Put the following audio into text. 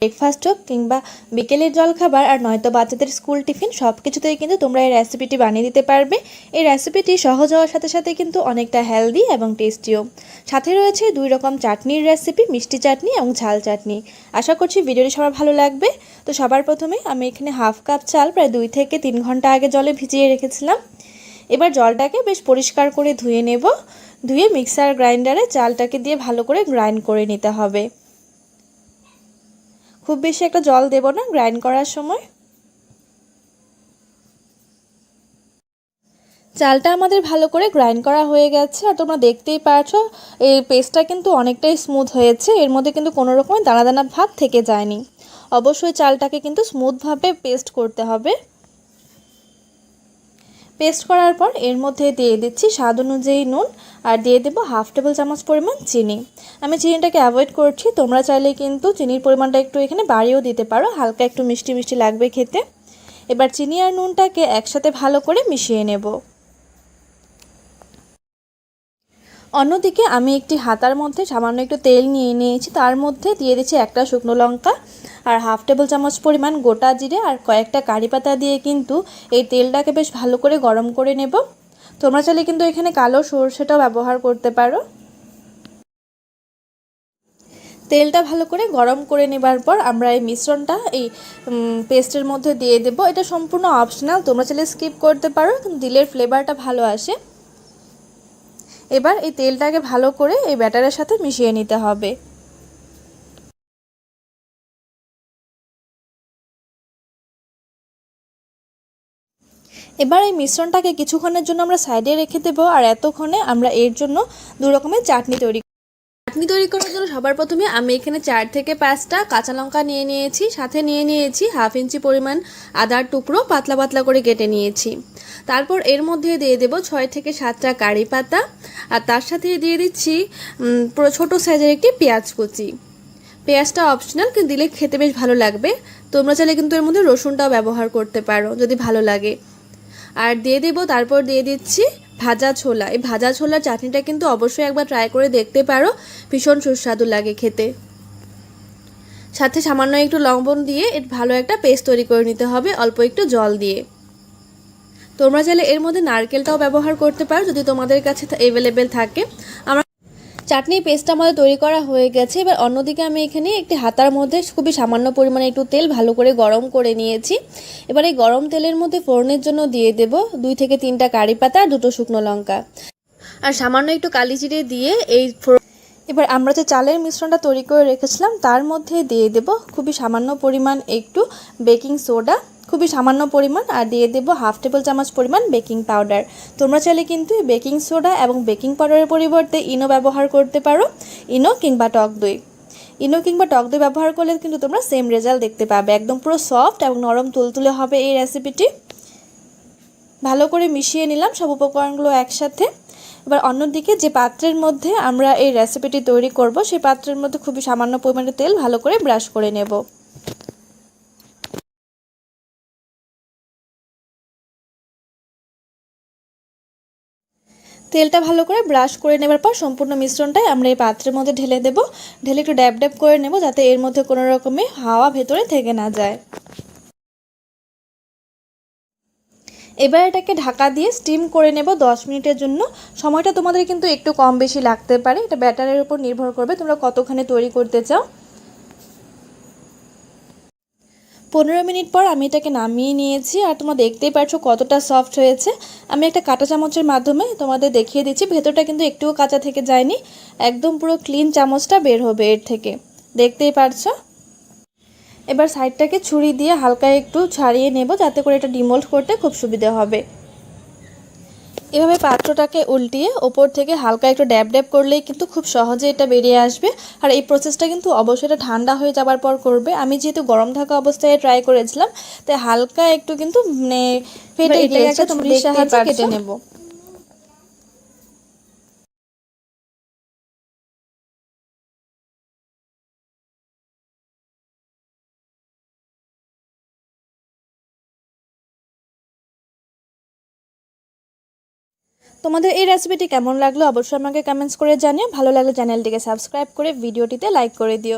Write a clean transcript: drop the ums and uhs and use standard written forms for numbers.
Breakfast হোক কিংবা বিকেলের জলখাবার আর নয়তো বাচ্চাদের স্কুল টিফিন সব কিছুতেই কিন্তু তোমরা এই রেসিপিটি বানিয়ে দিতে পারবে। এই রেসিপিটি সহজ হওয়ার সাথে সাথে কিন্তু অনেকটা হেলদি এবং টেস্টিও। সাথে রয়েছে 2 রকম চাটনির রেসিপি, মিষ্টি চাটনি এবং ঝাল চাটনি। আশা করছি ভিডিওটি সবার ভালো লাগবে। তো সবার প্রথমে আমি এখানে হাফ কাপ চাল প্রায় 2 থেকে 3 ঘন্টা আগে জলে ভিজিয়ে রেখেছিলাম। এবার জলটাকে বেশ পরিষ্কার করে ধুয়ে নেব। ধুয়ে মিক্সার গ্রাইন্ডারে চালটাকে দিয়ে ভালো করে গ্রাইন্ড করে নিতে হবে। খুব বেশি একটা জল দেব না গ্রাইন্ড করার সময়। চালটা আমাদের ভালো করে গ্রাইন্ড করা হয়ে গেছে আর তোমরা দেখতেই পারছো এই পেস্টটা কিন্তু অনেকটাই স্মুথ হয়েছে। এর মধ্যে কিন্তু কোনো রকমের দানা দানা ভাব থেকে যায়নি। অবশ্যই চালটাকে কিন্তু স্মুথভাবে পেস্ট করতে হবে। পেস্ট করার পর এর মধ্যে দিয়ে দিচ্ছি স্বাদ অনুযায়ী নুন আর দিয়ে দেবো হাফ টেবিল চামচ পরিমাণ চিনি। আমি চিনিটাকে অ্যাভয়েড করছি, তোমরা চাইলে কিন্তু চিনির পরিমাণটা একটু এখানে বাড়িয়েও দিতে পারো, হালকা একটু মিষ্টি মিষ্টি লাগবে খেতে। এবার চিনি আর নুনটাকে একসাথে ভালো করে মিশিয়ে নেব। অন্যদিকে আমি একটি হাতার মধ্যে সামান্য একটু তেল নিয়ে নিয়েছি, তার মধ্যে দিয়ে দিচ্ছি একটা শুকনো লঙ্কা আর হাফ টেবিল চামচ পরিমাণ গোটা জিরে আর কয়েকটা কারি পাতা দিয়ে কিন্তু এই তেলটাকে বেশ ভালো করে গরম করে নেব। তোমরা চাইলে কিন্তু এখানে কালো সরষেটাও ব্যবহার করতে পারো। তেলটা ভালো করে গরম করে নেবার পর আমরা এই মিশ্রণটা এই পেস্টের মধ্যে দিয়ে দেব। এটা সম্পূর্ণ অপশনাল, তোমরা চাইলে স্কিপ করতে পারো, কিন্তু দিলের ফ্লেভারটা ভালো আসে। এবার এই তেলটাকে ভালো করে এই ব্যাটারের সাথে মিশিয়ে নিতে হবে। এবার এই মিশ্রণটাকে কিছুক্ষণের জন্য আমরা সাইডে রেখে দেবো আর এতক্ষণে আমরা এর জন্য 2 রকমের চাটনি তৈরি করার জন্য সবার প্রথমে আমি এখানে 4 থেকে 5টা কাঁচা লঙ্কা নিয়ে নিয়েছি, সাথে নিয়ে নিয়েছি হাফ ইঞ্চি পরিমাণ আদার টুকরো পাতলা পাতলা করে কেটে নিয়েছি। তারপর এর মধ্যে দিয়ে দেব 6 থেকে 7টা কারি পাতা আর তার সাথে দিয়ে দিচ্ছি পুরো ছোটো সাইজের একটি পেঁয়াজ কুচি। পেঁয়াজটা অপশনাল, কিন্তু দিলে খেতে বেশ ভালো লাগবে। তোমরা চাইলে কিন্তু এর মধ্যে রসুনটাও ব্যবহার করতে পারো যদি ভালো লাগে। আর দিয়ে দেব তারপর দিয়ে দিচ্ছি ভাজা ছোলা। এই ভাজা ছোলার চাটনিটা কিন্তু অবশ্যই একবার ট্রাই করে দেখতে পারো, ভীষণ সুস্বাদু লাগে খেতে। সাথে সামান্য একটু লবণ দিয়ে এর ভালো একটা পেস্ট তৈরি করে নিতে হবে অল্প একটু জল দিয়ে। তোমরা চাইলে এর মধ্যে নারকেলটাও ব্যবহার করতে পারো যদি তোমাদের কাছে অ্যাভেলেবেল থাকে। আমরা চাটনির পেস্টটা আমাদের তৈরি করা হয়ে গেছে। এবার অন্যদিকে আমি এখানে একটি হাতার মধ্যে খুবই সামান্য পরিমাণে একটু তেল ভালো করে গরম করে নিয়েছি। এবার এই গরম তেলের মধ্যে ফোড়নের জন্য দিয়ে দেব 2 থেকে 3টা কারি পাতা আর 2টো শুকনো লঙ্কা আর সামান্য একটু কালি জিরে দিয়ে এবার আমরা যে চালের মিশ্রণটা তৈরি করে রেখেছিলাম তার মধ্যে দিয়ে দেব খুবই সামান্য পরিমাণ একটু বেকিং সোডা, খুবই সামান্য পরিমাণ, আর দিয়ে দেব হাফ টেবিল চামচ পরিমাণ বেকিং পাউডার। তোমরা চাইলে কিন্তু বেকিং সোডা এবং বেকিং পাউডারের পরিবর্তে ইনো ব্যবহার করতে পারো, ইনো কিংবা টক দই। ইনো কিংবা টক দই ব্যবহার করলে কিন্তু তোমরা সেম রেজাল্ট দেখতে পাবে, একদম পুরো সফট এবং নরম তুলতুলে হবে এই রেসিপিটি। ভালো করে মিশিয়ে নিলাম সব উপকরণগুলো একসাথে। এবার অন্যদিকে যে পাত্রের মধ্যে আমরা এই রেসিপিটি তৈরি করব সেই পাত্রের মধ্যে খুবই সামান্য পরিমাণে তেল ভালো করে ব্রাশ করে নেব। তেলটা ভালো করে ব্রাশ করে নেবার পর সম্পূর্ণ মিশ্রণটাই আমরা এই পাত্রের মধ্যে ঢেলে দেব। ঢেলে একটু ড্যাব ড্যাব করে নেব যাতে এর মধ্যে কোনো রকমের হাওয়া ভেতরে থেকে না যায়। এবার এটাকে ঢাকা দিয়ে স্টিম করে নেব 10 মিনিটের জন্য। সময়টা তোমাদের কিন্তু একটু কম বেশি লাগতে পারে, এটা ব্যাটারের উপর নির্ভর করবে তোমরা কতখানি তৈরি করতে চাও। 15 মিনিট পর আমি এটাকে নামিয়ে নিয়েছি আর তোমরা দেখতেই পাচ্ছ কতটা সফট হয়েছে। আমি একটা কাঁটা চামচের মাধ্যমে তোমাদের দেখিয়ে দিচ্ছি, ভেতরটা কিন্তু একটুও কাঁচা থেকে যায়নি, একদম পুরো ক্লিন চামচটা বের হবে এর থেকে, দেখতেই পারছো। এবার সাইডটাকে ছুরি দিয়ে হালকা একটু ছাড়িয়ে নেব যাতে করে এটা ডিমোল্ড করতে খুব সুবিধা হবে। এভাবে পাত্রটাকে উল্টিয়ে ওপর থেকে হালকা একটু ড্যাব ড্যাব করলেই কিন্তু খুব সহজে এটা বেরিয়ে আসবে। আর এই প্রসেসটা কিন্তু অবশ্যই এটা ঠান্ডা হয়ে যাবার পর করবে। আমি যেহেতু গরম থাকা অবস্থায় ট্রাই করেছিলাম তাই হালকা একটু কিন্তু ফেটে গিয়েছে, ছুরির সাহায্যে কেটে নেব। তোমাদের এই রেসিপিটি কেমন লাগলো অবশ্যই আমাকে কমেন্টস করে জানিও। ভালো লাগলে চ্যানেলটিকে সাবস্ক্রাইব করে ভিডিওটিতে লাইক করে দিও।